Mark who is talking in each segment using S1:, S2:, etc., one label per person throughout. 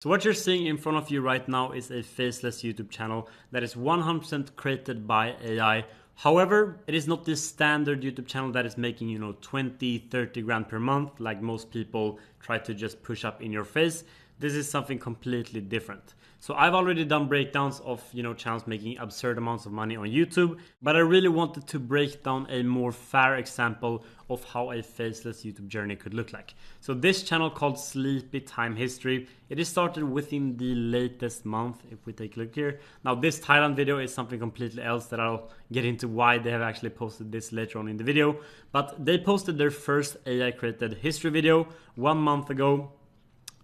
S1: So what you're seeing in front of you right now is a faceless YouTube channel that is 100% created by AI. However, it is not this standard YouTube channel that is making, 20, 30 grand per month like most people try to just push up in your face. This is something completely different. So I've already done breakdowns of, channels making absurd amounts of money on YouTube, but I really wanted to break down a more fair example of how a faceless YouTube journey could look like. So this channel called Sleepy Time History, it is started within the latest month. If we take a look here. Now this Thailand video is something completely else that I'll get into why they have actually posted this later on in the video. But they posted their first AI created history video 1 month ago.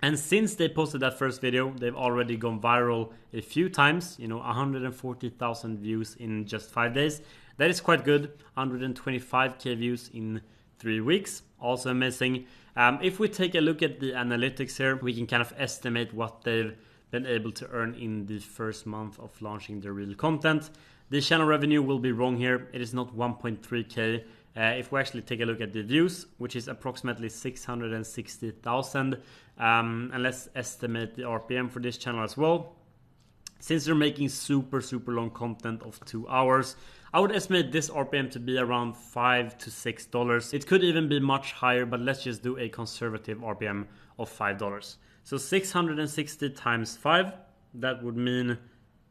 S1: And since they posted that first video, they've already gone viral a few times, 140,000 views in just 5 days. That is quite good. 125k views in 3 weeks. Also amazing. If we take a look at the analytics here, we can kind of estimate what they've been able to earn in the first month of launching their real content. The channel revenue will be wrong here. It is not 1.3k. If we actually take a look at the views, which is approximately 660,000, and let's estimate the RPM for this channel as well. Since they're making super long content of 2 hours, I would estimate this RPM to be around $5 to $6. It could even be much higher, but let's just do a conservative RPM of $5. So 660 times 5, that would mean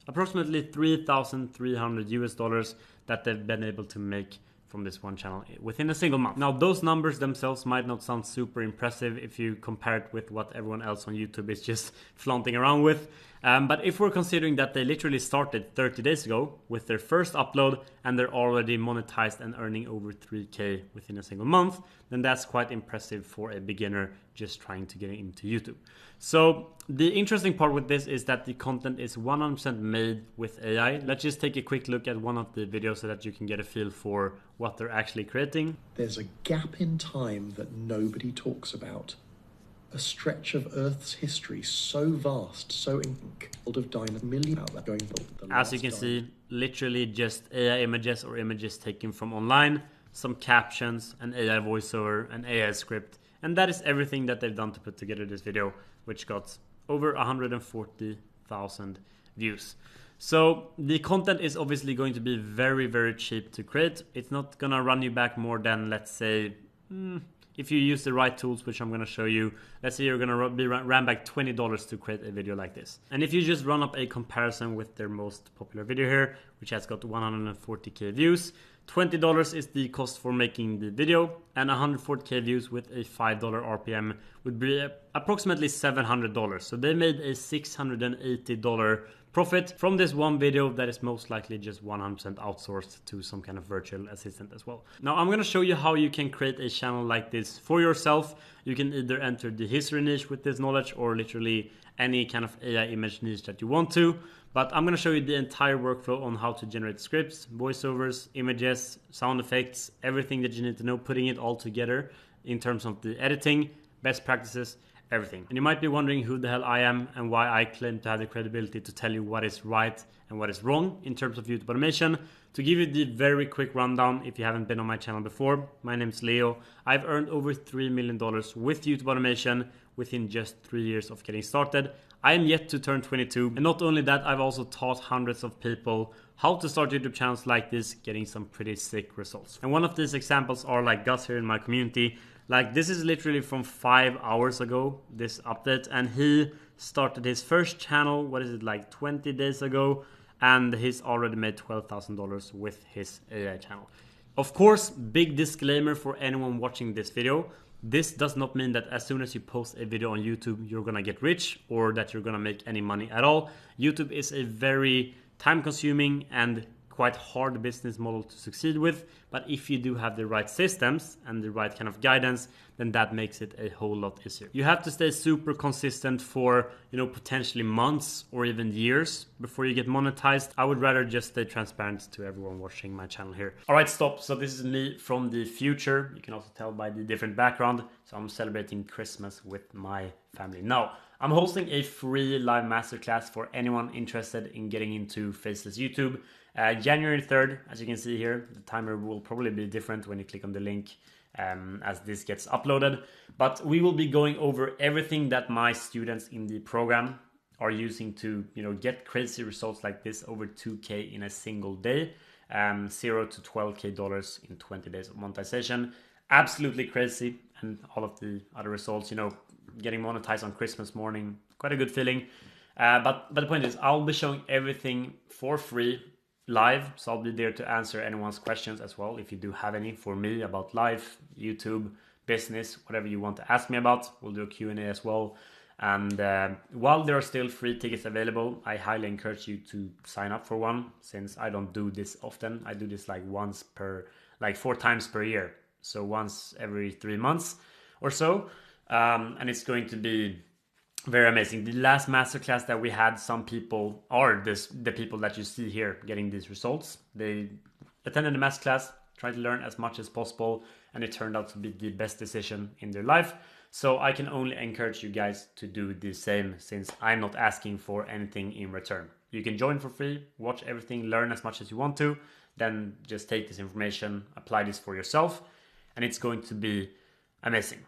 S1: approximately $3,300 that they've been able to make from this one channel within a single month. Now those numbers themselves might not sound super impressive if you compare it with what everyone else on YouTube is just flaunting around with. But if we're considering that they literally started 30 days ago with their first upload and they're already monetized and earning over 3k within a single month, then that's quite impressive for a beginner just trying to get into YouTube. So the interesting part with this is that the content is 100% made with AI. Let's just take a quick look at one of the videos so that you can get a feel for what they're actually creating.
S2: There's a gap in time that nobody talks about. A stretch of Earth's history so vast, so full of dynamic million out there going.
S1: As you can see, literally just AI images or images taken from online, some captions, an AI voiceover, an AI script, and that is everything that they've done to put together this video, which got over 140,000 views. So the content is obviously going to be very cheap to create. It's not gonna run you back more than, let's say, if you use the right tools, which I'm going to show you, let's say you're going to be ran back $20 to create a video like this. And if you just run up a comparison with their most popular video here, which has got 140k views, $20 is the cost for making the video, and 140k views with a $5 RPM would be approximately $700. So they made a $680 profit from this one video that is most likely just 100% outsourced to some kind of virtual assistant as well. Now I'm going to show you how you can create a channel like this for yourself. You can either enter the history niche with this knowledge or literally any kind of AI image niche that you want to. But I'm going to show you the entire workflow on how to generate scripts, voiceovers, images, sound effects, everything that you need to know, putting it all together in terms of the editing, best practices, everything. And you might be wondering who the hell I am and why I claim to have the credibility to tell you what is right and what is wrong in terms of YouTube automation. To give you the very quick rundown, if you haven't been on my channel before, my name is Leo. I've earned over $3 million with YouTube automation within just 3 years of getting started. I am yet to turn 22, and not only that, I've also taught hundreds of people how to start YouTube channels like this, getting some pretty sick results. And one of these examples are like Gus here in my community. Like this is literally from 5 hours ago, this update, and he started his first channel, what is it, like 20 days ago, and he's already made $12,000 with his AI channel. Of course, big disclaimer for anyone watching this video, this does not mean that as soon as you post a video on YouTube, you're gonna get rich or that you're gonna make any money at all. YouTube is a very time-consuming and quite hard business model to succeed with, but if you do have the right systems and the right kind of guidance, then that makes it a whole lot easier. You have to stay super consistent for, potentially months or even years before you get monetized. I would rather just stay transparent to everyone watching my channel here. All right, stop. So this is me from the future. You can also tell by the different background. So I'm celebrating Christmas with my family. Now, I'm hosting a free live masterclass for anyone interested in getting into faceless YouTube. January 3rd, as you can see here, the timer will probably be different when you click on the link as this gets uploaded. But we will be going over everything that my students in the program are using to, get crazy results like this, over 2K in a single day, $0 to $12K in 20 days of monetization. Absolutely crazy. And all of the other results, getting monetized on Christmas morning, quite a good feeling. But the point is, I'll be showing everything for free live, so I'll be there to answer anyone's questions as well, if you do have any for me about life, YouTube, business, whatever you want to ask me about. We'll do a Q&A as well. And while there are still free tickets available, I highly encourage you to sign up for one, since I don't do this often. I do this like 4 times per year, so once every 3 months or so, and it's going to be very amazing. The last masterclass that we had, some people are the people that you see here getting these results. They attended the masterclass, tried to learn as much as possible, and it turned out to be the best decision in their life. So I can only encourage you guys to do the same, since I'm not asking for anything in return. You can join for free, watch everything, learn as much as you want to, then just take this information, apply this for yourself, and it's going to be amazing.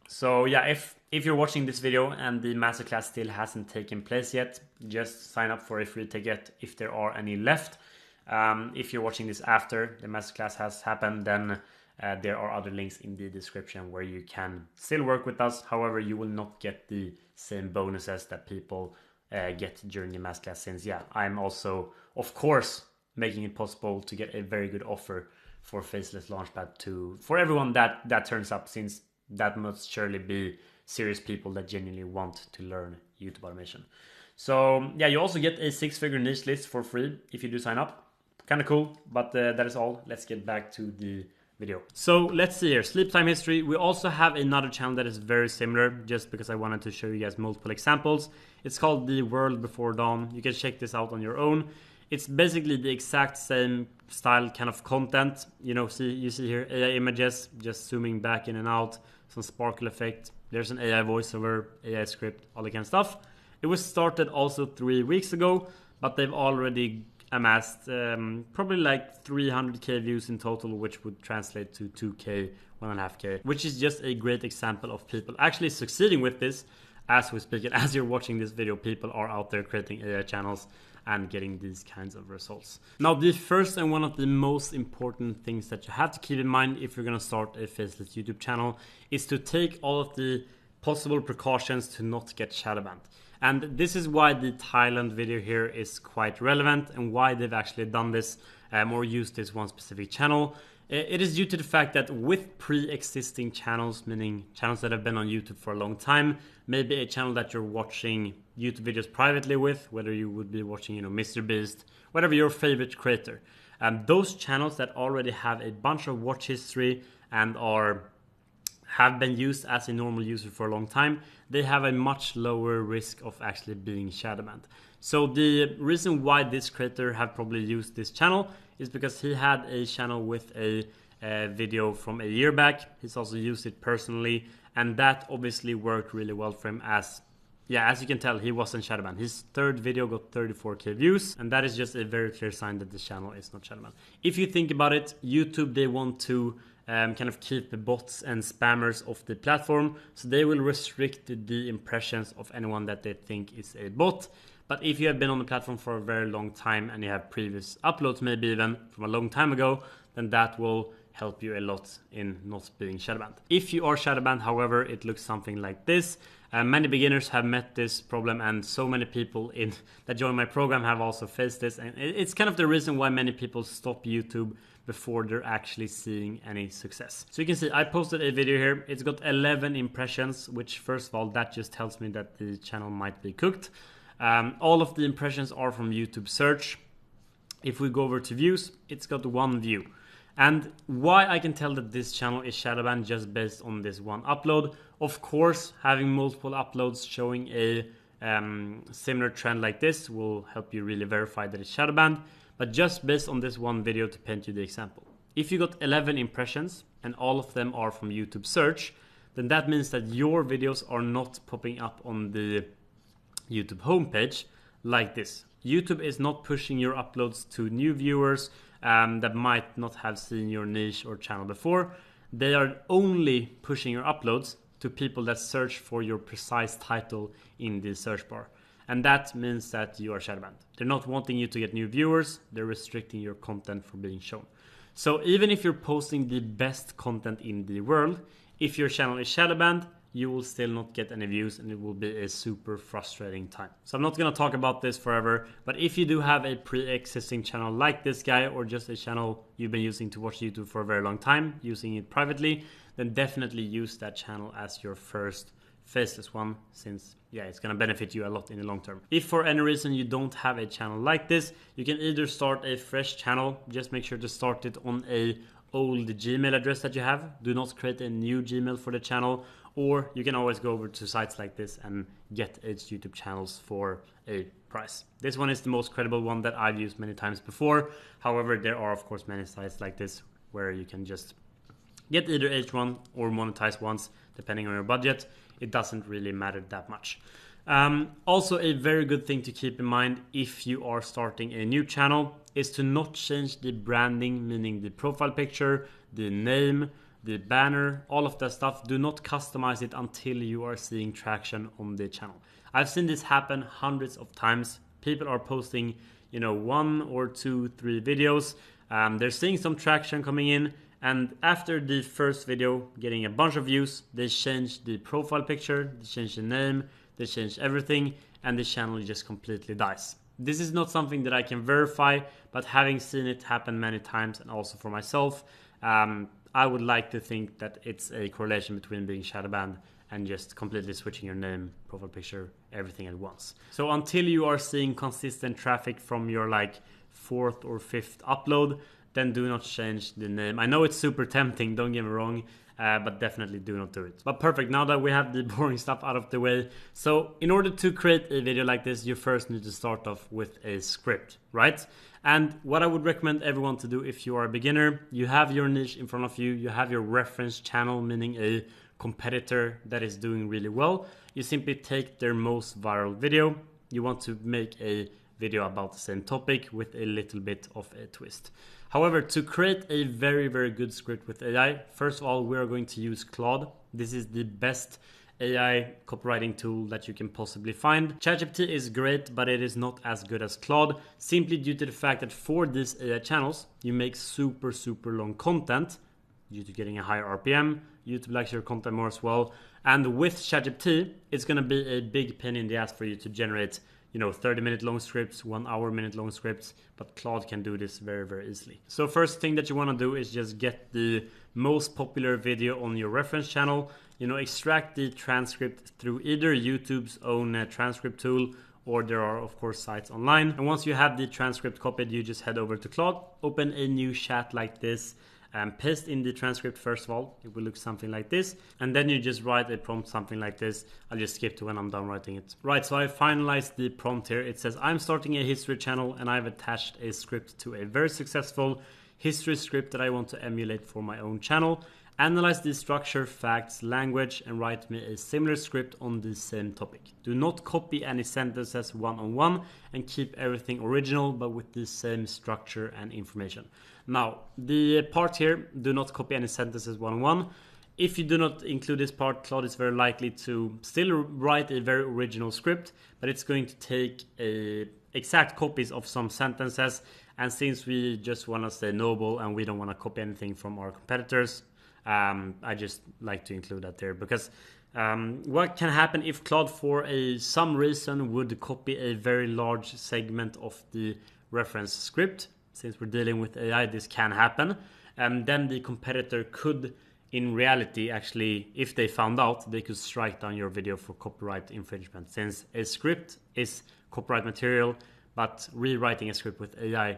S1: So yeah, if you're watching this video and the masterclass still hasn't taken place yet, just sign up for a free ticket if there are any left. If you're watching this after the masterclass has happened, then there are other links in the description where you can still work with us. However, you will not get the same bonuses that people get during the masterclass, since I'm also, of course, making it possible to get a very good offer for Faceless Launchpad for everyone that turns up, since that must surely be serious people that genuinely want to learn YouTube automation. So yeah, you also get a 6-figure niche list for free if you do sign up. Kind of cool, but that is all. Let's get back to the video. So let's see here, sleep time history. We also have another channel that is very similar, just because I wanted to show you guys multiple examples. It's called The World Before Dawn. You can check this out on your own. It's basically the exact same style kind of content. You see here AI images, just zooming back in and out, some sparkle effect. There's an AI voiceover, AI script, all that kind of stuff. It was started also 3 weeks ago, but they've already amassed probably like 300K views in total, which would translate to 2K, 1.5K, which is just a great example of people actually succeeding with this. As we speak, and as you're watching this video, people are out there creating AI channels and getting these kinds of results. Now, the first and one of the most important things that you have to keep in mind if you're gonna start a faceless YouTube channel is to take all of the possible precautions to not get shadow banned. And this is why the Thailand video here is quite relevant, and why they've actually done this or used this one specific channel. It is due to the fact that with pre-existing channels, meaning channels that have been on YouTube for a long time, maybe a channel that you're watching YouTube videos privately with, whether you would be watching, Mr. Beast, whatever your favorite creator. Those channels that already have a bunch of watch history and have been used as a normal user for a long time, they have a much lower risk of actually being shadow banned. So the reason why this creator have probably used this channel is because he had a channel with a video from a year back. He's also used it personally, and that obviously worked really well for him, as you can tell, he wasn't shadow banned. His third video got 34K views, and that is just a very clear sign that this channel is not shadow banned. If you think about it, YouTube, they want to kind of keep the bots and spammers off the platform, so they will restrict the impressions of anyone that they think is a bot. But if you have been on the platform for a very long time and you have previous uploads, maybe even from a long time ago, then that will help you a lot in not being shadow banned. If you are shadow banned, however, it looks something like this. Many beginners have met this problem, and so many people that join my program have also faced this, and it's kind of the reason why many people stop YouTube before they're actually seeing any success. So you can see I posted a video here. It's got 11 impressions, which first of all, that just tells me that the channel might be cooked. All of the impressions are from YouTube search. If we go over to views, it's got 1 view. And why I can tell that this channel is shadow banned just based on this one upload. Of course, having multiple uploads showing a similar trend like this will help you really verify that it's shadow banned. But just based on this one video, to paint you the example, if you got 11 impressions and all of them are from YouTube search, then that means that your videos are not popping up on the YouTube homepage like this. YouTube is not pushing your uploads to new viewers that might not have seen your niche or channel before. they are only pushing your uploads to people that search for your precise title in the search bar. And that means that you are shadow banned. They're not wanting you to get new viewers, they're restricting your content from being shown. So even if you're posting the best content in the world, if your channel is shadow banned, you will still not get any views and it will be a super frustrating time. So I'm not gonna talk about this forever, but if you do have a pre-existing channel like this guy, or just a channel you've been using to watch YouTube for a very long time, using it privately, then definitely use that channel as your first faceless one, since it's gonna benefit you a lot in the long term. If for any reason you don't have a channel like this, you can either start a fresh channel. Just make sure to start it on a old Gmail address that you have. Do not create a new Gmail for the channel, or you can always go over to sites like this and get its YouTube channels for a price. This one is the most credible one that I've used many times before. However, there are of course many sites like this where you can just get either H1 or monetize once, depending on your budget. It doesn't really matter that much. Also, a very good thing to keep in mind if you are starting a new channel is to not change the branding, meaning the profile picture, the name, the banner, all of that stuff. Do not customize it until you are seeing traction on the channel. I've seen this happen hundreds of times. People are posting, 1 or 2, 3 videos. They're seeing some traction coming in, and after the first video getting a bunch of views, they change the profile picture, they change the name, they change everything, and the channel just completely dies. This is not something that I can verify, but having seen it happen many times, and also for myself, I would like to think that it's a correlation between being shadow banned and just completely switching your name, profile picture, everything at once. So until you are seeing consistent traffic from your 4th or 5th upload, then do not change the name. I know it's super tempting, don't get me wrong, but definitely do not do it. But perfect, now that we have the boring stuff out of the way. So in order to create a video like this, you first need to start off with a script, right? And what I would recommend everyone to do if you are a beginner, you have your niche in front of you, you have your reference channel, meaning a competitor that is doing really well. You simply take their most viral video. You want to make a video about the same topic with a little bit of a twist. However, to create a very, very good script with AI, first of all, we are going to use Claude. This is the best AI copywriting tool that you can possibly find. ChatGPT is great, but it is not as good as Claude, simply due to the fact that for these AI channels, you make super, super long content due to getting a higher RPM. YouTube likes your content more as well. And with ChatGPT, it's going to be a big pain in the ass for you to generate 30-minute long scripts, 1 hour minute long scripts, but Claude can do this very, very easily. So first thing that you want to do is just get the most popular video on your reference channel, extract the transcript through either YouTube's own transcript tool, or there are of course sites online. And once you have the transcript copied, you just head over to Claude, open a new chat like this, paste in the transcript first of all. It will look something like this, and then you just write a prompt something like this. I'll just skip to when I'm done writing it. Right, so I finalized the prompt here. It says, I'm starting a history channel and I've attached a script to a very successful history script that I want to emulate for my own channel. Analyze the structure, facts, language, and write me a similar script on the same topic. Do not copy any sentences one-on-one and keep everything original, but with the same structure and information. Now, the part here, do not copy any sentences one-on-one. If you do not include this part, Claude is very likely to still write a very original script, but it's going to take exact copies of some sentences. And since we just want to stay noble and we don't want to copy anything from our competitors, I just like to include that there, because what can happen if Claude for some reason would copy a very large segment of the reference script? Since we're dealing with AI, this can happen, and then the competitor could, in reality, actually, if they found out, they could strike down your video for copyright infringement, since a script is copyright material, but rewriting a script with AI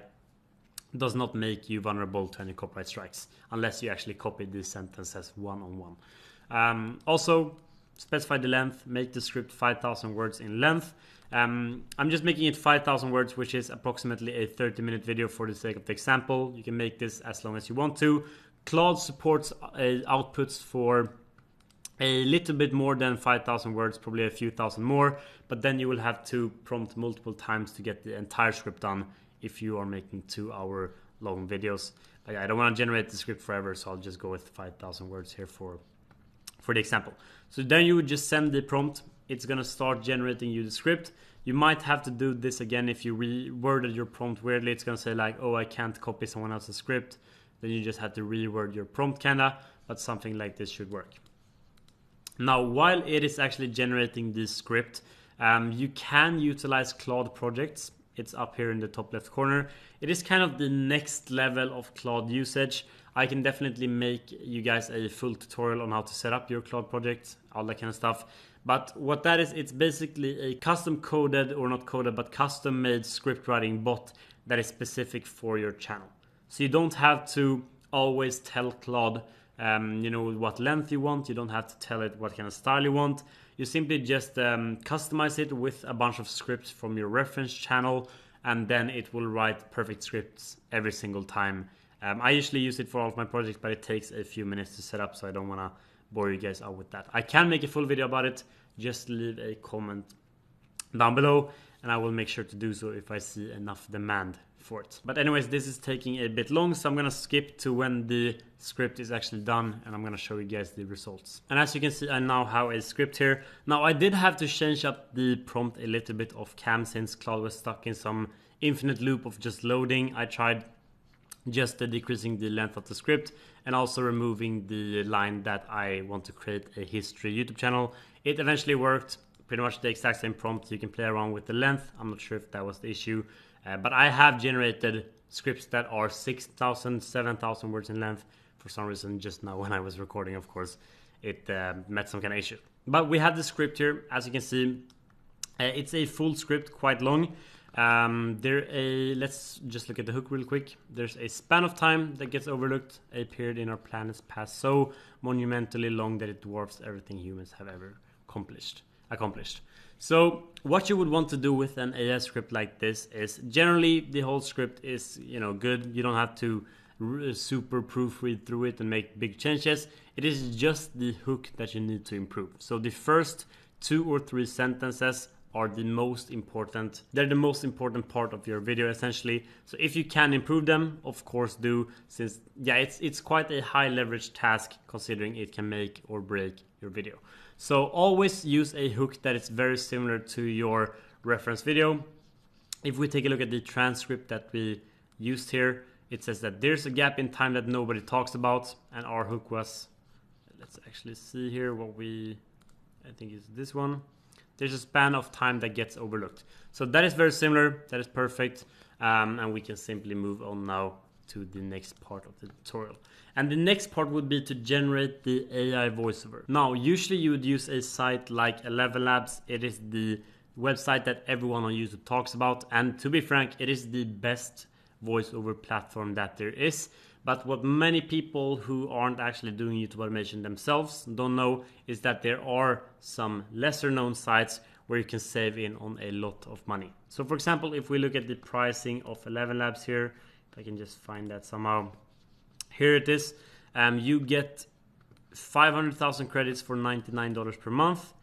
S1: does not make you vulnerable to any copyright strikes unless you actually copy these sentences one-on-one. Also, specify the length, make the script 5,000 words in length. I'm just making it 5,000 words, which is approximately a 30-minute video for the sake of the example. You can make this as long as you want to. Claude supports outputs for a little bit more than 5,000 words, probably a few thousand more, but then you will have to prompt multiple times to get the entire script done if you are making 2-hour long videos. But yeah, I don't want to generate the script forever, so I'll just go with 5,000 words here for the example. So then you would just send the prompt. It's gonna start generating you the script. You might have to do this again if you reworded your prompt weirdly. It's gonna say like, oh, I can't copy someone else's script. Then you just have to reword your prompt kinda, but something like this should work. Now, while it is actually generating this script, you can utilize Claude projects. It's up here in the top left corner. It is kind of the next level of Claude usage. I can definitely make you guys a full tutorial on how to set up your Claude projects, all that kind of stuff. But what that is, it's basically a custom coded, or not coded, but custom made script writing bot that is specific for your channel. So you don't have to always tell Claude what length you want. You don't have to tell it what kind of style you want. You simply just customize it with a bunch of scripts from your reference channel, and then it will write perfect scripts every single time. I usually use it for all of my projects, but it takes a few minutes to set up, so I don't want to bore you guys out with that. I can make a full video about it. Just leave a comment down below, and I will make sure to do so if I see enough demand for it. But anyways, this is taking a bit long, so I'm gonna skip to when the script is actually done, and I'm gonna show you guys the results. And as you can see, I now have a script here. Now, I did have to change up the prompt a little bit off cam since Claude was stuck in some infinite loop of just loading. I tried just decreasing the length of the script and also removing the line that I want to create a history YouTube channel. It eventually worked. Pretty much the exact same prompt. You can play around with the length. I'm not sure if that was the issue, but I have generated scripts that are 6,000, 7,000 words in length. For some reason, just now when I was recording, of course, it met some kind of issue. But we have the script here. As you can see, it's a full script, quite long. Let's just look at the hook real quick. There's a span of time that gets overlooked. A period in our planet's past so monumentally long that it dwarfs everything humans have ever accomplished. So what you would want to do with an AI script like this is generally the whole script is good. You don't have to super proofread through it and make big changes. It is just the hook that you need to improve. So the first 2 or 3 sentences are the most important. They're the most important part of your video essentially. So if you can improve them, of course do, since it's quite a high leverage task considering it can make or break your video. So always use a hook that is very similar to your reference video. If we take a look at the transcript that we used here, it says that there's a gap in time that nobody talks about, and our hook was, let's actually see here I think it's this one. There's a span of time that gets overlooked. So that is very similar, that is perfect, and we can simply move on now to the next part of the tutorial. And the next part would be to generate the AI voiceover. Now, usually you would use a site like 11 Labs. It is the website that everyone on YouTube talks about, and to be frank, it is the best voiceover platform that there is. But what many people who aren't actually doing YouTube automation themselves don't know is that there are some lesser known sites where you can save in on a lot of money. So for example, if we look at the pricing of 11 Labs here, if I can just find that somehow. Here it is. You get 500,000 credits for $99 per month.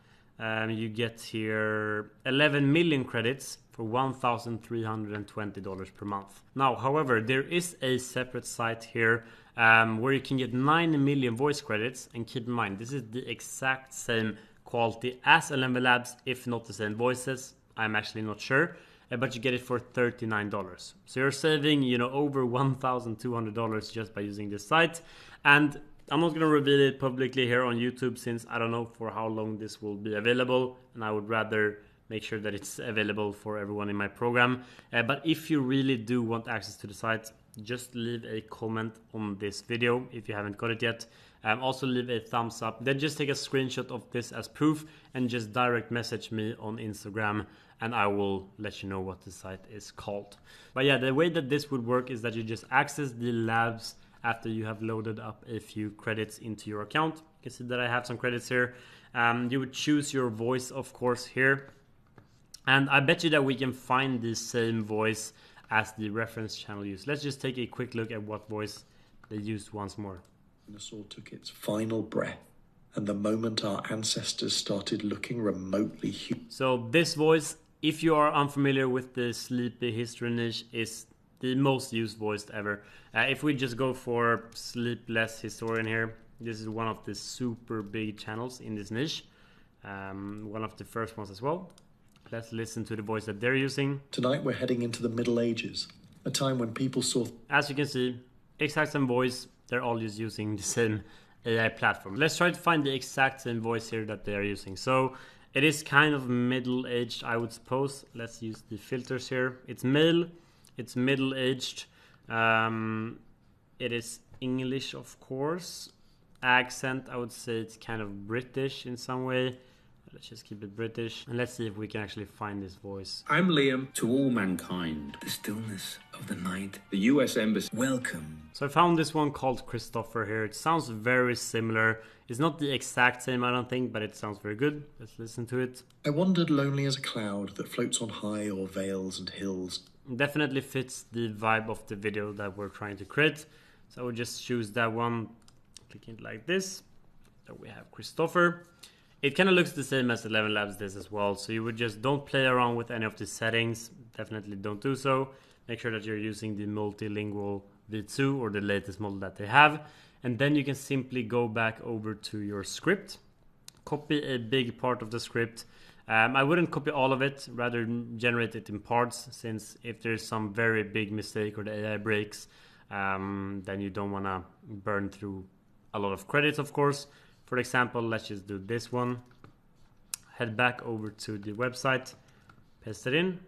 S1: You get here 11 million credits for $1,320 per month. Now, however, there is a separate site here where you can get 9 million voice credits. And keep in mind, this is the exact same quality as 11 Labs, if not the same voices. I'm actually not sure, but you get it for $39. So you're saving, over $1,200 just by using this site. And I'm not going to reveal it publicly here on YouTube since I don't know for how long this will be available, and I would rather make sure that it's available for everyone in my program. But if you really do want access to the site, just leave a comment on this video if you haven't got it yet. Also leave a thumbs up. Then just take a screenshot of this as proof and just direct message me on Instagram, and I will let you know what the site is called. But yeah, the way that this would work is that you just access the labs after you have loaded up a few credits into your account. You can see that I have some credits here. You would choose your voice, of course, here. And I bet you that we can find the same voice as the reference channel used. Let's just take a quick look at what voice they used once more.
S2: The dinosaur took its final breath, and the moment our ancestors started looking remotely human.
S1: So this voice, if you are unfamiliar with the sleepy history niche, is the most used voice ever. If we just go for Sleepless Historian here, this is one of the super big channels in this niche. One of the first ones as well. Let's listen to the voice that they're using.
S2: Tonight we're heading into the Middle Ages, a time when people saw...
S1: As you can see, exact same voice. They're all just using the same AI platform. Let's try to find the exact same voice here that they are using. So it is kind of middle-aged, I would suppose. Let's use the filters here. It's male, it's middle-aged. It is English, of course. Accent, I would say it's kind of British in some way. Let's just keep it British. And let's see if we can actually find this voice.
S3: I'm Liam. To all mankind, the stillness of the night. The US Embassy. Welcome.
S1: So I found this one called Christopher here. It sounds very similar. It's not the exact same, I don't think, but it sounds very good. Let's listen to it.
S2: I wandered lonely as a cloud that floats on high o'er vales and hills.
S1: Definitely fits the vibe of the video that we're trying to create. So I would just choose that one. Click it like this. There we have Christopher. It kind of looks the same as 11 Labs does as well. So you would just don't play around with any of the settings. Definitely don't do so. Make sure that you're using the multilingual V2 or the latest model that they have. And then you can simply go back over to your script. Copy a big part of the script. I wouldn't copy all of it, rather generate it in parts, since if there's some very big mistake or the AI breaks, then you don't want to burn through a lot of credits, of course. For example, let's just do this one. Head back over to the website, paste it in,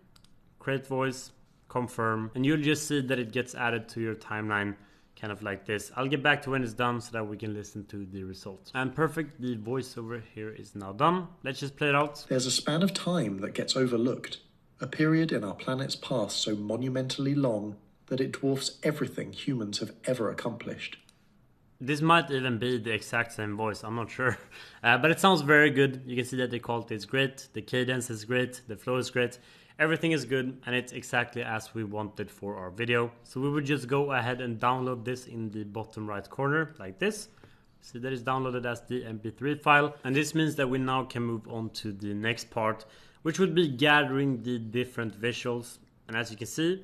S1: create voice, confirm, and you'll just see that it gets added to your timeline, kind of like this. I'll get back to when it's done so that we can listen to the results. And perfect, the voiceover here is now done. Let's just play it out.
S2: There's a span of time that gets overlooked, a period in our planet's past so monumentally long that it dwarfs everything humans have ever accomplished.
S1: This might even be the exact same voice, I'm not sure. But it sounds very good. You can see that the quality is great, the cadence is great, the flow is great. Everything is good, and it's exactly as we wanted for our video. So we would just go ahead and download this in the bottom right corner, like this. See that it's downloaded as the MP3 file. And this means that we now can move on to the next part, which would be gathering the different visuals. And as you can see,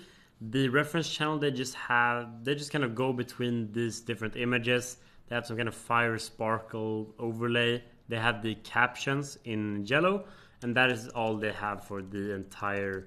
S1: the reference channel, they just kind of go between these different images. They have some kind of fire sparkle overlay. They have the captions in yellow, and that is all they have for the entire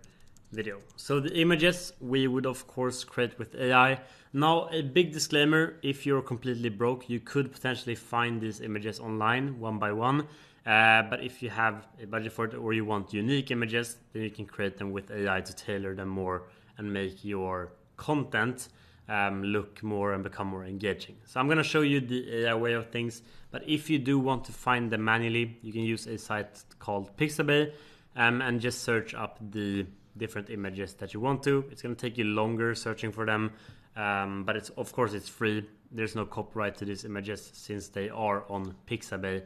S1: video. So the images we would of course create with AI. Now a big disclaimer, if you're completely broke, you could potentially find these images online one by one. But if you have a budget for it or you want unique images, then you can create them with AI to tailor them more and make your content look more and become more engaging. So I'm going to show you the AI way of things, but if you do want to find them manually, you can use a site called Pixabay and just search up the different images that you want to. It's going to take you longer searching for them, but it's of course it's free. There's no copyright to these images since they are on Pixabay,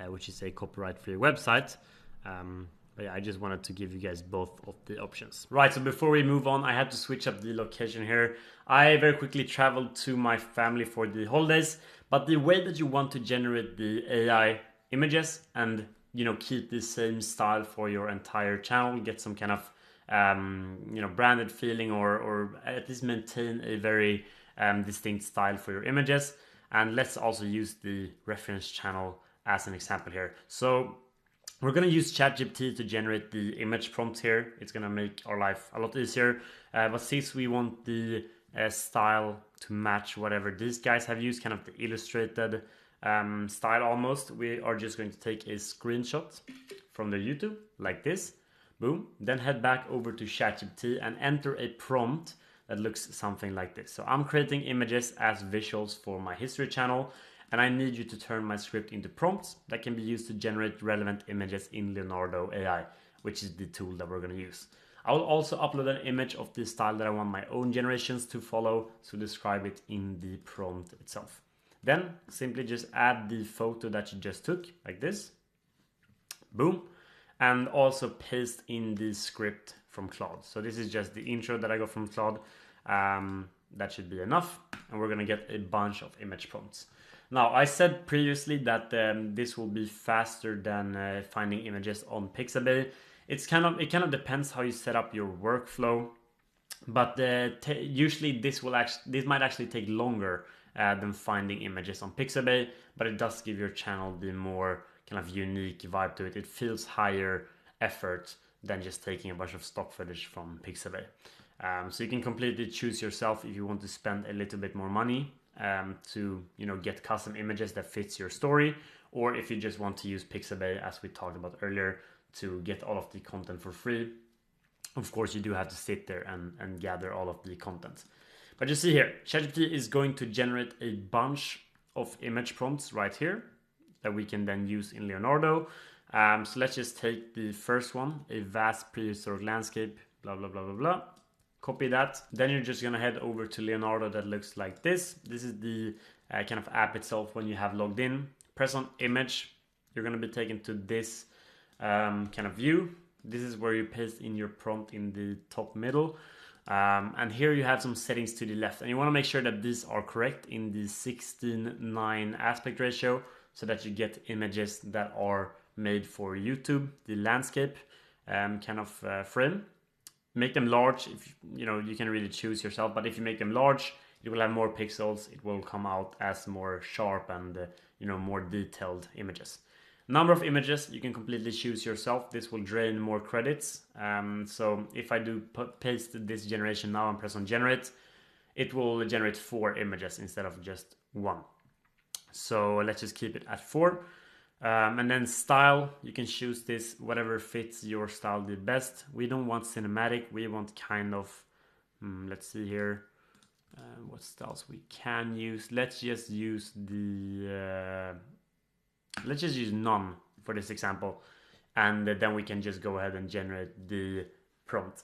S1: which is a copyright-free website. But yeah, I just wanted to give you guys both of the options. Right, so before we move on, I had to switch up the location here. I very quickly traveled to my family for the holidays, but the way that you want to generate the AI images and keep the same style for your entire channel, get some kind of branded feeling or at least maintain a very distinct style for your images. And let's also use the reference channel as an example here. So we're going to use ChatGPT to generate the image prompt here. It's going to make our life a lot easier. But since we want the style to match whatever these guys have used, kind of the illustrated style almost, we are just going to take a screenshot from the YouTube like this. Boom. Then head back over to ChatGPT and enter a prompt that looks something like this. So I'm creating images as visuals for my history channel, and I need you to turn my script into prompts that can be used to generate relevant images in Leonardo AI, which is the tool that we're going to use. I will also upload an image of the style that I want my own generations to follow, so describe it in the prompt itself. Then simply just add the photo that you just took, like this. Boom. And also paste in the script from Claude. So this is just the intro that I got from Claude. That should be enough. And we're going to get a bunch of image prompts. Now, I said previously that this will be faster than finding images on Pixabay. It kind of depends how you set up your workflow. But usually this might actually take longer than finding images on Pixabay, but it does give your channel the more kind of unique vibe to it. It feels higher effort than just taking a bunch of stock footage from Pixabay. So you can completely choose yourself if you want to spend a little bit more money to get custom images that fits your story, or if you just want to use Pixabay, as we talked about earlier, to get all of the content for free. Of course, you do have to sit there and gather all of the content. But you see here, ChatGPT is going to generate a bunch of image prompts right here that we can then use in Leonardo. So let's just take the first one, a vast prehistoric landscape, blah, blah, blah, blah, blah. Copy that. Then you're just going to head over to Leonardo that looks like this. This is the kind of app itself when you have logged in. Press on image. You're going to be taken to this kind of view. This is where you paste in your prompt in the top middle. And here you have some settings to the left. And you want to make sure that these are correct in the 16:9 aspect ratio so that you get images that are made for YouTube, the landscape kind of frame. Make them large. If you can really choose yourself, but if you make them large, it will have more pixels. It will come out as more sharp and more detailed images. Number of images you can completely choose yourself. This will drain more credits. So if I do paste this generation now and press on generate, it will generate 4 images instead of just 1. So let's just keep it at 4. And then style, you can choose this, whatever fits your style the best. We don't want cinematic, we want kind of, let's see here, what styles we can use. Let's just use let's just use none for this example. And then we can just go ahead and generate the prompt.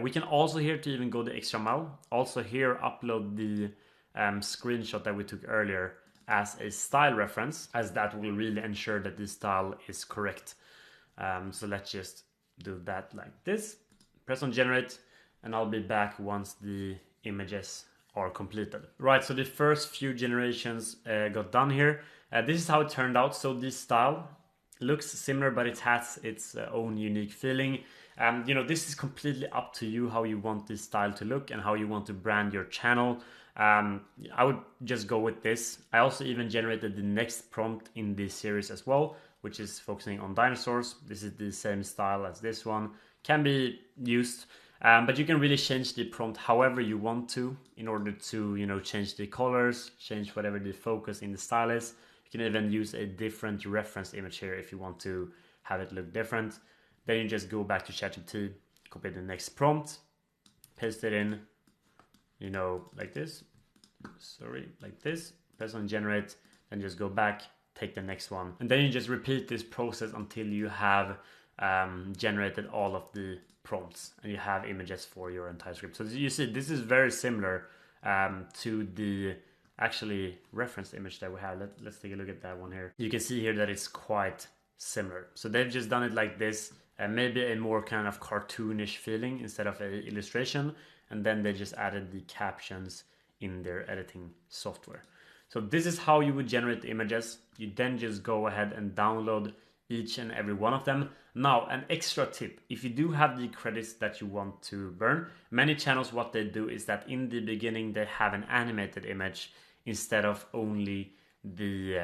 S1: We can also here, to even go the extra mile, also here upload the screenshot that we took earlier as a style reference, as that will really ensure that the style is correct. So let's just do that like this. Press on generate, and I'll be back once the images are completed. Right, so the first few generations got done here. This is how it turned out. So this style looks similar, but it has its own unique feeling. This is completely up to you how you want this style to look and how you want to brand your channel. I would just go with this. I also even generated the next prompt in this series as well, which is focusing on dinosaurs. This is the same style as this one. Can be used, but you can really change the prompt however you want to in order to change the colors, change whatever the focus in the style is. You can even use a different reference image here if you want to have it look different. Then you just go back to ChatGPT, copy the next prompt, paste it in, like this. Like this. Press on generate, then just go back, take the next one. And then you just repeat this process until you have generated all of the prompts and you have images for your entire script. So you see, this is very similar to the actually referenced image that we have. Let's take a look at that one here. You can see here that it's quite similar. So they've just done it like this, maybe a more kind of cartoonish feeling instead of an illustration. And then they just added the captions in their editing software. So this is how you would generate the images. You then just go ahead and download each and every one of them. Now, an extra tip, if you do have the credits that you want to burn, many channels, what they do is that in the beginning they have an animated image instead of only the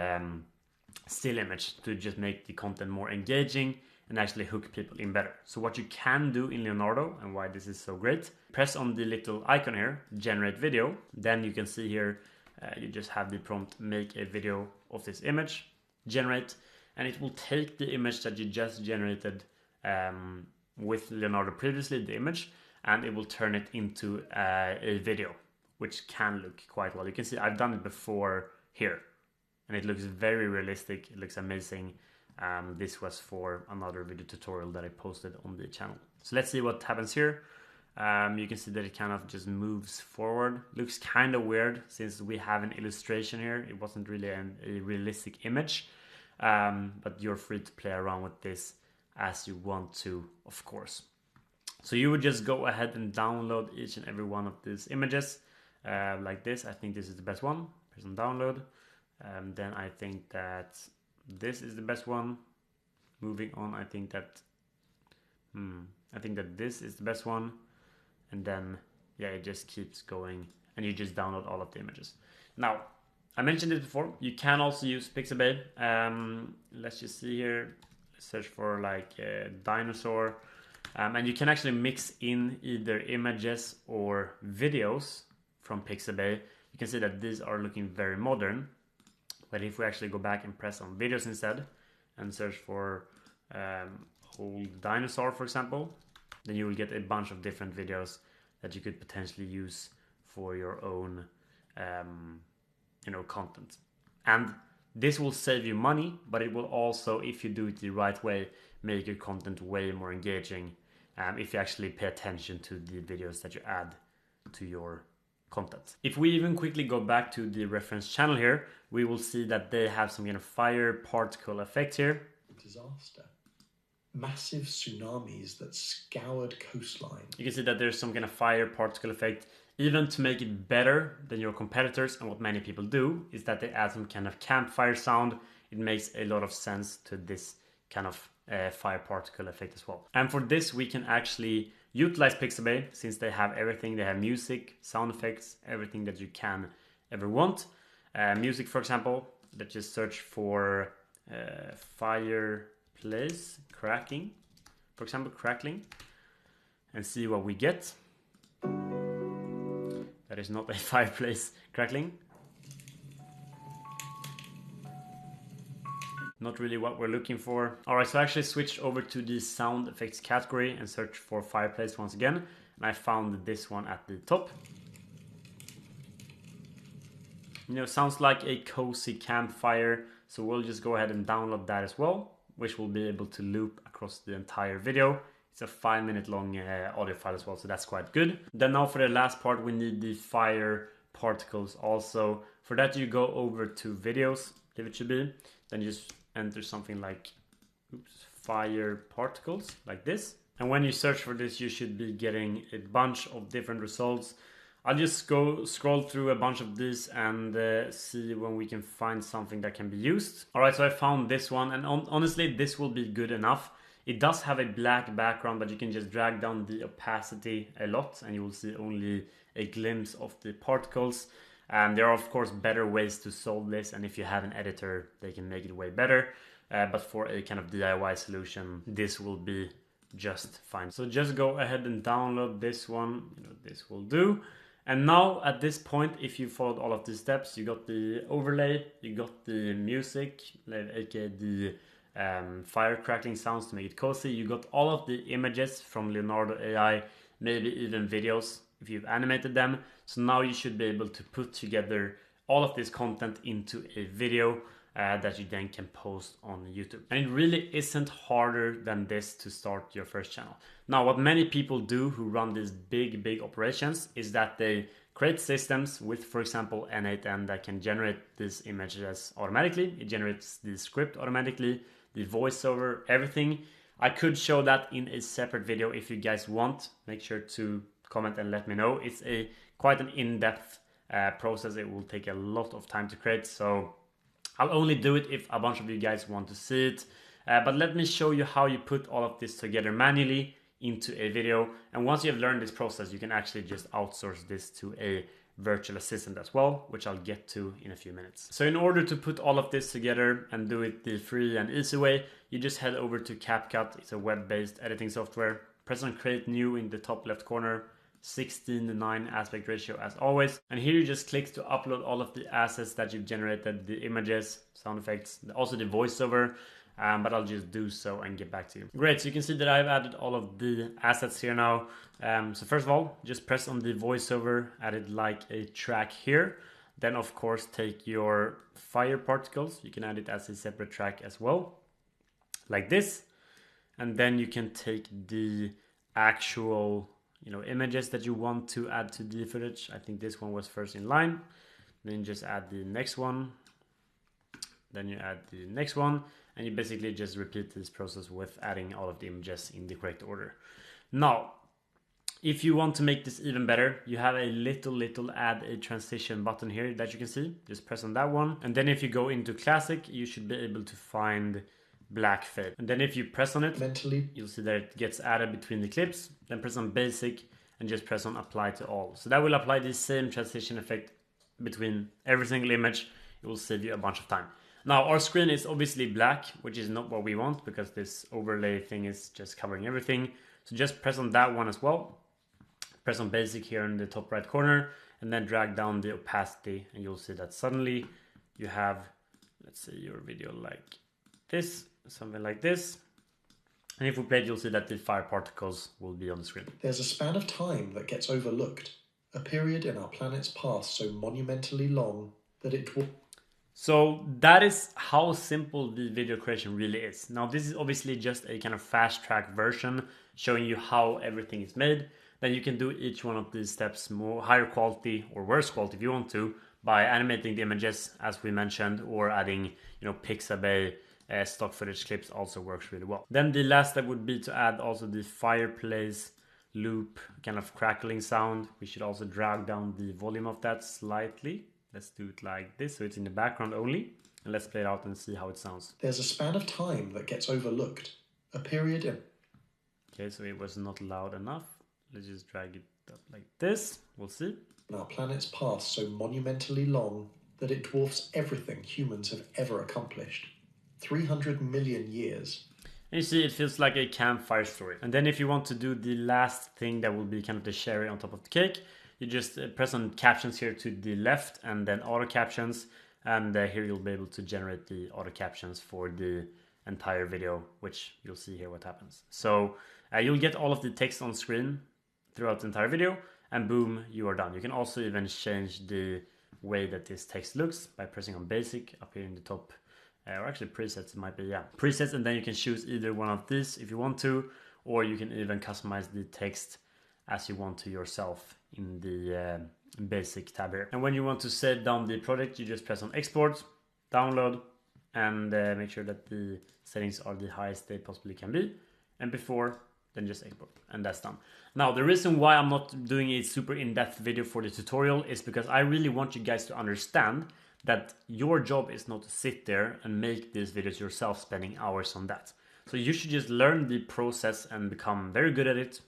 S1: still image, to just make the content more engaging and actually hook people in better. So what you can do in Leonardo, and why this is so great, press on the little icon here, generate video. Then you can see here, you just have the prompt, make a video of this image, generate, and it will take the image that you just generated with Leonardo previously, the image, and it will turn it into a video, which can look quite well. You can see I've done it before here, and it looks very realistic. It looks amazing. This was for another video tutorial that I posted on the channel. So let's see what happens here. You can see that it kind of just moves forward. Looks kind of weird since we have an illustration here. It wasn't really a realistic image, but you're free to play around with this as you want to, of course. So you would just go ahead and download each and every one of these images like this. I think this is the best one. Press on download. Then I think that this is the best one. Moving on, I think that this is the best one. and then yeah, it just keeps going, and you just download all of the images. Now, I mentioned it before, you can also use Pixabay. Let's just see here, search for like a dinosaur, and you can actually mix in either images or videos from Pixabay. You can see that these are looking very modern, but if we actually go back and press on videos instead and search for old dinosaur, for example, then you will get a bunch of different videos that you could potentially use for your own content. And this will save you money, but it will also, if you do it the right way, make your content way more engaging, if you actually pay attention to the videos that you add to your content. If we even quickly go back to the reference channel here, we will see that they have some kind of fire particle effect here.
S2: Disaster. Massive tsunamis that scoured coastline.
S1: You can see that there's some kind of fire particle effect. Even to make it better than your competitors, and what many people do, is that they add some kind of campfire sound. It makes a lot of sense to this kind of fire particle effect as well. And for this, we can actually utilize Pixabay, since they have everything. They have music, sound effects, everything that you can ever want. Music, for example, let's just search for fireplace cracking, for example, crackling, and see what we get. That is not a fireplace crackling. Not really what we're looking for. Alright, so I actually switched over to the sound effects category and searched for fireplace once again. And I found this one at the top. Sounds like a cozy campfire. So we'll just go ahead and download that as well, which will be able to loop across the entire video. It's a 5-minute long audio file as well, so that's quite good. Then now for the last part, we need the fire particles also. For that, you go over to videos, if it should be. Then you just enter something like fire particles, like this. And when you search for this, you should be getting a bunch of different results. I'll just go scroll through a bunch of these and see when we can find something that can be used. Alright, so I found this one, and honestly, this will be good enough. It does have a black background, but you can just drag down the opacity a lot and you will see only a glimpse of the particles. And there are of course better ways to solve this, and if you have an editor, they can make it way better. But for a kind of DIY solution, this will be just fine. So just go ahead and download this one. This will do. And now at this point, if you followed all of these steps, you got the overlay, you got the music, aka the fire crackling sounds to make it cozy. You got all of the images from Leonardo AI, maybe even videos if you've animated them. So now you should be able to put together all of this content into a video that you then can post on YouTube. And it really isn't harder than this to start your first channel. Now, what many people do who run these big operations is that they create systems with, for example, N8N that can generate these images automatically. It generates the script automatically, the voiceover, everything. I could show that in a separate video if you guys want. Make sure to comment and let me know. It's quite an in-depth process. It will take a lot of time to create, so I'll only do it if a bunch of you guys want to see it. But let me show you how you put all of this together manually into a video. And once you have learned this process, you can actually just outsource this to a virtual assistant as well, which I'll get to in a few minutes. So in order to put all of this together and do it the free and easy way, you just head over to CapCut. It's a web-based editing software. Press on create new in the top left corner. 16:9 aspect ratio as always, and here you just click to upload all of the assets that you've generated, the images, sound effects, also the voiceover, but I'll just do so and get back to you. Great, so you can see that I've added all of the assets here now. So first of all, just press on the voiceover, add it like a track here. Then of course take your fire particles, you can add it as a separate track as well, like this. And then you can take the actual images that you want to add to the footage. I think this one was first in line. Then just add the next one. Then you add the next one. And you basically just repeat this process with adding all of the images in the correct order. Now, if you want to make this even better, you have a little add a transition button here that you can see. Just press on that one. And then if you go into classic, you should be able to find black fade. And then if you press on it, you'll see that it gets added between the clips. Then press on basic and just press on apply to all. So that will apply the same transition effect between every single image. It will save you a bunch of time. Now our screen is obviously black, which is not what we want because this overlay thing is just covering everything. So just press on that one as well. Press on basic here in the top right corner and then drag down the opacity, and you'll see that suddenly you have, let's say, your video like this, something like this. And if we play it, you'll see that the fire particles will be on the screen.
S2: There's a span of time that gets overlooked, a period in our planet's past so monumentally long that it will...
S1: So that is how simple the video creation really is. Now this is obviously just a kind of fast track version showing you how everything is made. Then you can do each one of these steps more higher quality or worse quality if you want to, by animating the images as we mentioned, or adding, Pixabay stock footage clips also works really well. Then the last step would be to add also the fireplace loop kind of crackling sound. We should also drag down the volume of that slightly. Let's do it like this, so it's in the background only. And let's play it out and see how it sounds.
S2: There's a span of time that gets overlooked, a period in...
S1: Okay, so it was not loud enough. Let's just drag it up like this. We'll see.
S2: Our planet's past so monumentally long that it dwarfs everything humans have ever accomplished. 300 million years.
S1: And you see, it feels like a campfire story. And then if you want to do the last thing that will be kind of the cherry on top of the cake, you just press on captions here to the left and then auto captions. And here you'll be able to generate the auto captions for the entire video, which you'll see here what happens. So you'll get all of the text on screen throughout the entire video, and boom, you are done. You can also even change the way that this text looks by pressing on basic up here in the top, or actually presets, it might be, presets, and then you can choose either one of these if you want to, or you can even customize the text as you want to yourself in the basic tab here. And when you want to save down the project, you just press on export, download, and make sure that the settings are the highest they possibly can be, and before, then just export, and that's done. Now the reason why I'm not doing a super in-depth video for the tutorial is because I really want you guys to understand that your job is not to sit there and make these videos yourself, spending hours on that. So you should just learn the process and become very good at it,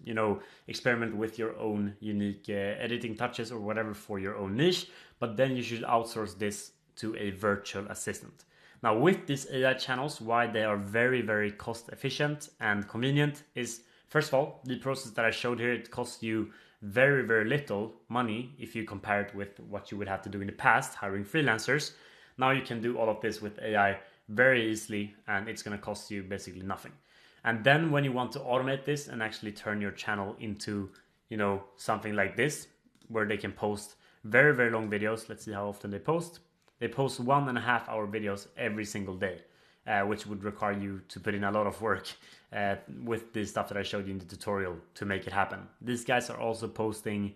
S1: experiment with your own unique editing touches or whatever for your own niche, but then you should outsource this to a virtual assistant. Now with these AI channels, why they are very, very cost efficient and convenient is, first of all, the process that I showed here, it costs you very, very little money if you compare it with what you would have to do in the past, hiring freelancers. Now you can do all of this with AI very easily, and it's going to cost you basically nothing. And then when you want to automate this and actually turn your channel into, something like this, where they can post very, very long videos. Let's see how often they post. They post 1.5 hour videos every single day, which would require you to put in a lot of work with the stuff that I showed you in the tutorial to make it happen. These guys are also posting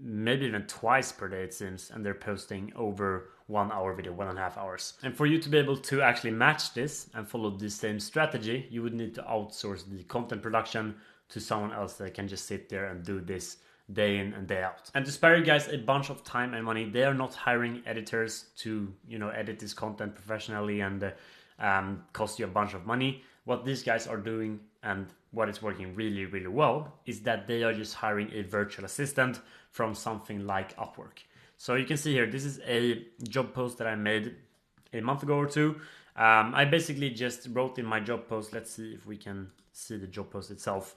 S1: maybe even twice per day, it seems, and they're posting over 1 hour video, 1.5 hours. And for you to be able to actually match this and follow the same strategy, you would need to outsource the content production to someone else that can just sit there and do this day in and day out. And to spare you guys a bunch of time and money, they are not hiring editors to edit this content professionally and cost you a bunch of money. What these guys are doing, and what is working really, really well, is that they are just hiring a virtual assistant from something like Upwork. So you can see here, this is a job post that I made a month ago or two. I basically just wrote in my job post, let's see if we can see the job post itself.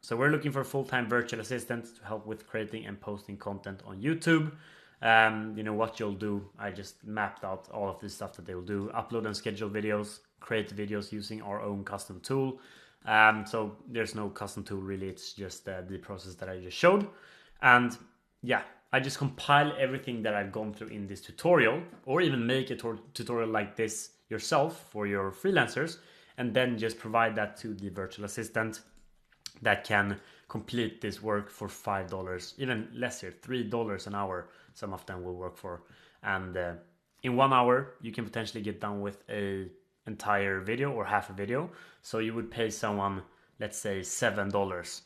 S1: So we're looking for a full-time virtual assistant to help with creating and posting content on YouTube. What you'll do, I just mapped out all of this stuff that they will do: upload and schedule videos, create videos using our own custom tool. So there's no custom tool really, it's just the process that I just showed. And I just compile everything that I've gone through in this tutorial, or even make a tutorial like this yourself for your freelancers, and then just provide that to the virtual assistant that can complete this work for $5, even less here, $3 an hour. Some of them will work for. And in 1 hour, you can potentially get done with a entire video or half a video. So you would pay someone, let's say $7.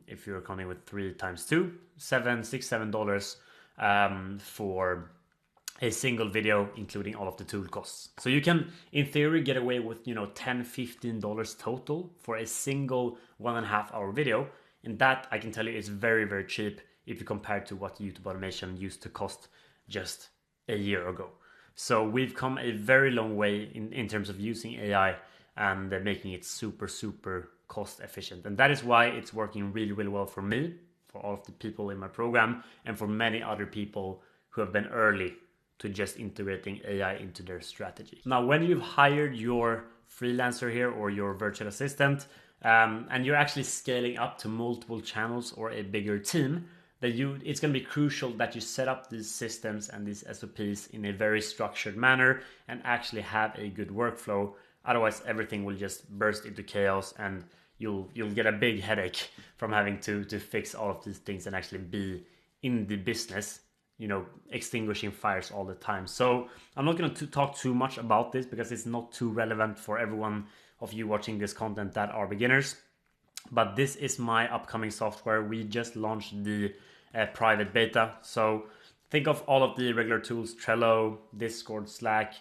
S1: If you're counting with 3 times 2, $7 for a single video, including all of the tool costs. So you can, in theory, get away with, $10, $15 total for a single 1.5 hour video. And that, I can tell you, is very, very cheap if you compare to what YouTube automation used to cost just a year ago. So we've come a very long way in terms of using AI and making it super, super cost efficient. And that is why it's working really, really well for me, for all of the people in my program, and for many other people who have been early to just integrating AI into their strategy. Now, when you've hired your freelancer here or your virtual assistant, and you're actually scaling up to multiple channels or a bigger team, it's going to be crucial that you set up these systems and these SOPs in a very structured manner and actually have a good workflow. Otherwise, everything will just burst into chaos, and you'll get a big headache from having to fix all of these things and actually be in the business, extinguishing fires all the time. So I'm not going to talk too much about this because it's not too relevant for everyone of you watching this content that are beginners. But this is my upcoming software. We just launched the private beta. So think of all of the regular tools: Trello, Discord, Slack,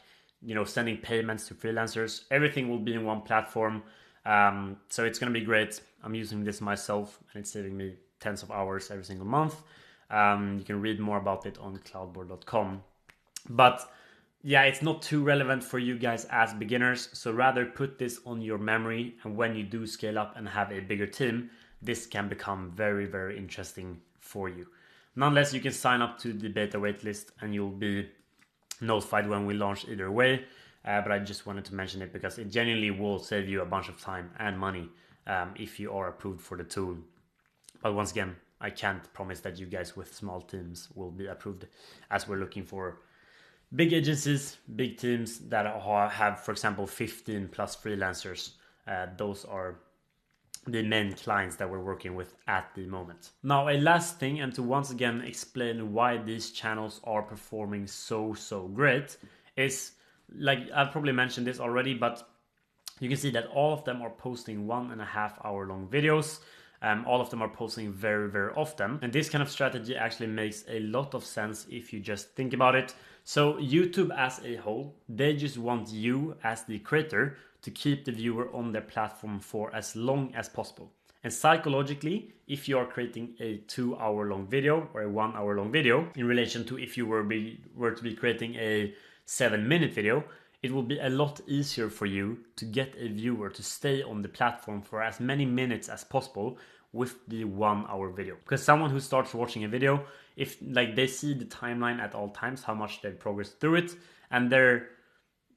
S1: sending payments to freelancers. Everything will be in one platform. So it's going to be great. I'm using this myself, and it's saving me tens of hours every single month. You can read more about it on cloudboard.com. But yeah, it's not too relevant for you guys as beginners. So rather put this on your memory, and when you do scale up and have a bigger team, this can become very, very interesting for you. Nonetheless, you can sign up to the beta waitlist and you'll be notified when we launch either way. But I just wanted to mention it because it genuinely will save you a bunch of time and money if you are approved for the tool. But once again, I can't promise that you guys with small teams will be approved, as we're looking for big agencies, big teams that have, for example, 15 plus freelancers. Those are the main clients that we're working with at the moment. Now, a last thing, and to once again explain why these channels are performing so great, is, like I've probably mentioned this already, but you can see that all of them are posting 1.5 hour long videos. All of them are posting very, very often. And this kind of strategy actually makes a lot of sense if you just think about it. So YouTube as a whole, they just want you as the creator to keep the viewer on their platform for as long as possible. And psychologically, if you are creating a 2 hour long video or a 1 hour long video in relation to if you were to be creating a 7-minute video, it will be a lot easier for you to get a viewer to stay on the platform for as many minutes as possible with the 1 hour video. Because someone who starts watching a video, if they see the timeline at all times, how much they've progressed through it, and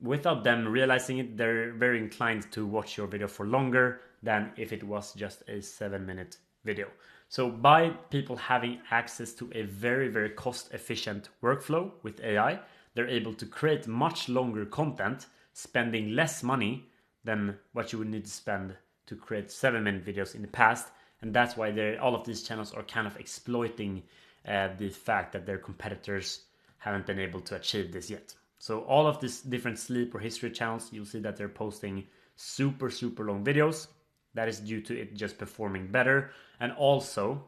S1: without them realizing it, they're very inclined to watch your video for longer than if it was just a 7-minute video. So by people having access to a very, very cost efficient workflow with AI, they're able to create much longer content, spending less money than what you would need to spend to create 7-minute videos in the past. And that's why all of these channels are kind of exploiting the fact that their competitors haven't been able to achieve this yet. So all of these different sleep or history channels, you'll see that they're posting super long videos. That is due to it just performing better. And also,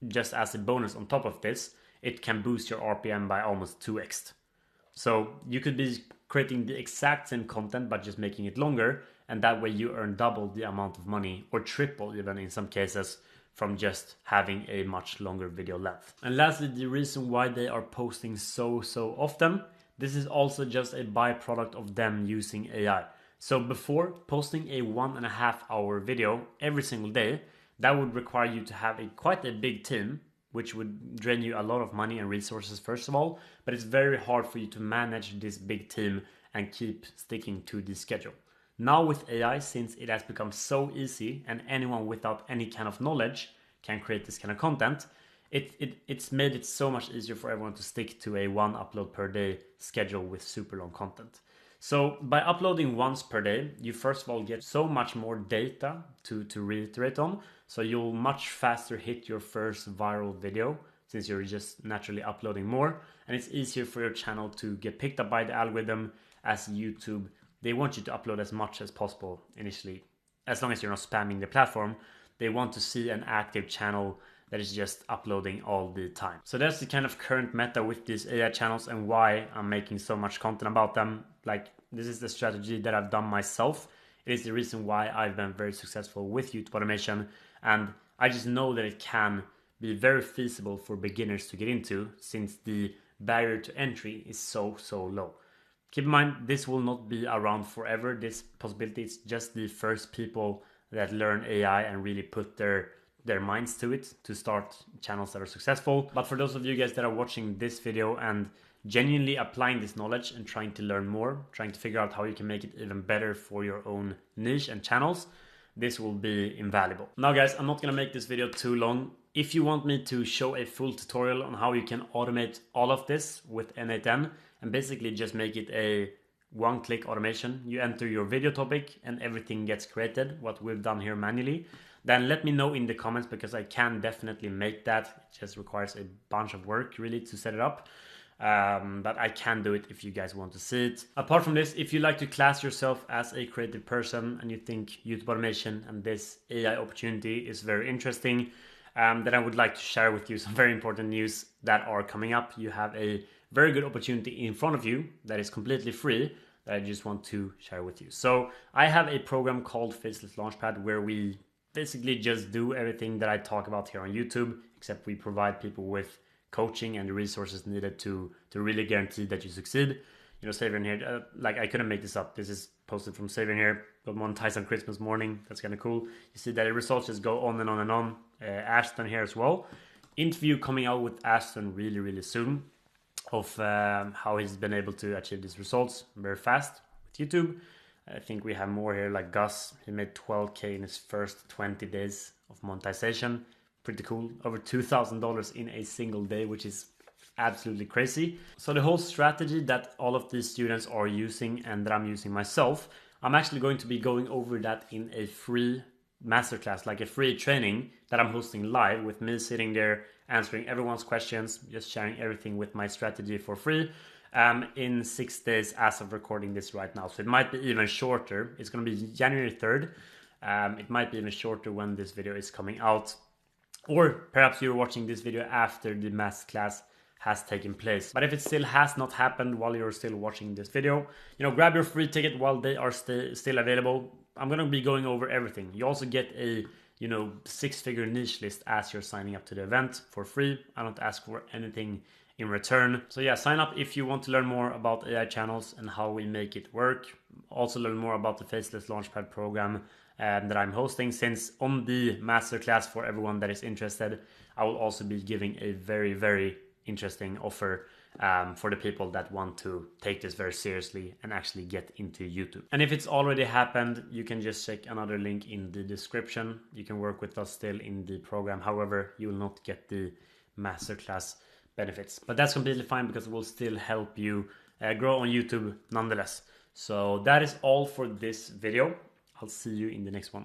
S1: just as a bonus on top of this, it can boost your RPM by almost 2x. So you could be creating the exact same content but just making it longer, and that way you earn double the amount of money, or triple even in some cases, from just having a much longer video length. And lastly, the reason why they are posting so often, this is also just a byproduct of them using AI. So before, posting a 1.5 hour video every single day, that would require you to have quite a big team, which would drain you a lot of money and resources first of all, but it's very hard for you to manage this big team and keep sticking to the schedule. Now with AI, since it has become so easy and anyone without any kind of knowledge can create this kind of content, it's made it so much easier for everyone to stick to a 1 upload per day schedule with super long content. So by uploading once per day, you first of all get so much more data to reiterate on. So you'll much faster hit your first viral video since you're just naturally uploading more. And it's easier for your channel to get picked up by the algorithm, as YouTube, they want you to upload as much as possible initially. As long as you're not spamming the platform, they want to see an active channel that is just uploading all the time. So that's the kind of current meta with these AI channels and why I'm making so much content about them. Like, this is the strategy that I've done myself. It is the reason why I've been very successful with YouTube automation, and I just know that it can be very feasible for beginners to get into, since the barrier to entry is so low. Keep in mind, this will not be around forever. This possibility is just the first people that learn AI and really put their minds to it to start channels that are successful. But for those of you guys that are watching this video and genuinely applying this knowledge and trying to learn more, trying to figure out how you can make it even better for your own niche and channels, this will be invaluable. Now guys, I'm not gonna make this video too long. If you want me to show a full tutorial on how you can automate all of this with N8N and basically just make it a one-click automation, you enter your video topic and everything gets created, what we've done here manually, then let me know in the comments, because I can definitely make that. It just requires a bunch of work really to set it up. But I can do it if you guys want to see it. Apart from this, if you like to class yourself as a creative person and you think YouTube automation and this AI opportunity is very interesting, then I would like to share with you some very important news that are coming up. You have a very good opportunity in front of you that is completely free that I just want to share with you. So I have a program called Faceless Launchpad where we basically just do everything that I talk about here on YouTube, except we provide people with coaching and the resources needed to really guarantee that you succeed. You know, Savior here, like I couldn't make this up. This is posted from Savior here. Got monetized on Christmas morning. That's kind of cool. You see that the results just go on and on and on. Ashton here as well. Interview coming out with Ashton really soon of how he's been able to achieve these results very fast with YouTube. I think we have more here, like Gus. He made 12K in his first 20 days of monetization. Pretty cool. Over $2,000 in a single day, which is absolutely crazy. So the whole strategy that all of these students are using and that I'm using myself, I'm actually going to be going over that in a free masterclass, like a free training that I'm hosting live with me sitting there answering everyone's questions, just sharing everything with my strategy for free. In 6 days as of recording this right now. So it might be even shorter. It's going to be January 3rd. It might be even shorter when this video is coming out. Or perhaps you're watching this video after the masterclass has taken place. But if it still has not happened while you're still watching this video, you know, grab your free ticket while they are still available. I'm going to be going over everything. You also get a, you know, 6-figure niche list as you're signing up to the event for free. I don't ask for anything in return. So yeah, sign up if you want to learn more about AI channels and how we make it work. Also learn more about the Faceless Launchpad program that I'm hosting, since on the masterclass for everyone that is interested, I will also be giving a very interesting offer for the people that want to take this very seriously and actually get into YouTube. And if it's already happened, you can just check another link in the description. You can work with us still in the program. However, you will not get the masterclass benefits, but that's completely fine because it will still help you grow on YouTube nonetheless. So that is all for this video. I'll see you in the next one.